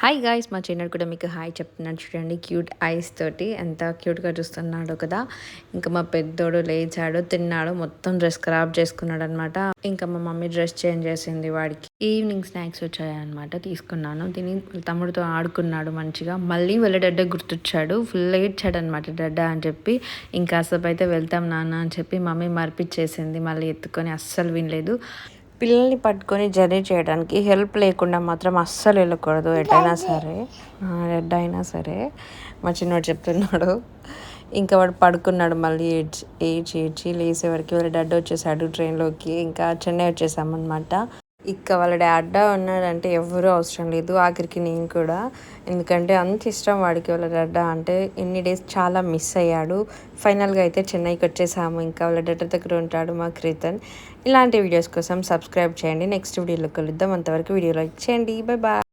Hi guys, మా చిన్నడు కూడా మీకు హాయ్ చెప్తున్నాడు చూడండి. క్యూట్ ఐస్ తోటి ఎంత క్యూట్గా చూస్తున్నాడు కదా. ఇంకా మా పెద్దోడు లేచాడు, తిన్నాడు, మొత్తం డ్రెస్ ఖరాబ్ చేసుకున్నాడు అనమాట. ఇంకా మా మమ్మీ డ్రెస్ చేంజ్ చేసింది వాడికి. ఈవినింగ్ స్నాక్స్ వచ్చాయన్నమాట, తీసుకున్నాను. తిని తమ్ముడితో ఆడుకున్నాడు మంచిగా. మళ్ళీ వాళ్ళ డాడీ గుర్తొచ్చాడు, ఫుల్ ఏడ్చాడు అనమాట డాడా అని చెప్పి. ఇంకా అసలు అయితే వెళ్తాం నాన్న అని చెప్పి మమ్మీ మర్పిచ్చేసింది. మళ్ళీ ఎత్తుకొని అస్సలు వినలేదు. పిల్లల్ని పట్టుకొని జర్నీ చేయడానికి హెల్ప్ లేకుండా మాత్రం అస్సలు వెళ్ళకూడదు, ఎటైనా సరే ఎడ్డైనా సరే. మా చిన్నవాడు చెప్తున్నాడు. ఇంకా వాడు పడుకున్నాడు. మళ్ళీ ఏడ్చి లేసేవరకు వాళ్ళ డాడీ వచ్చేసాడు ట్రైన్లోకి. ఇంకా చెన్నై వచ్చేసామన్నమాట. ఇక వాళ్ళ డాడ్ ఉన్నాడంటే ఎవరూ అవసరం లేదు, ఆఖరికి నేను కూడా. ఎందుకంటే అంత ఇష్టం వాడికి వాళ్ళ డాడ్ అంటే. ఎన్ని డేస్ చాలా మిస్ అయ్యాడు. ఫైనల్గా అయితే చెన్నైకి వచ్చేసాము. ఇంకా వాళ్ళ డాడ్ దగ్గర ఉంటాడు మా క్రితన్. ఇలాంటి వీడియోస్ కోసం సబ్స్క్రైబ్ చేయండి. నెక్స్ట్ వీడియోలో కలుద్దాం. అంతవరకు వీడియో లైక్ చేయండి. Bye bye.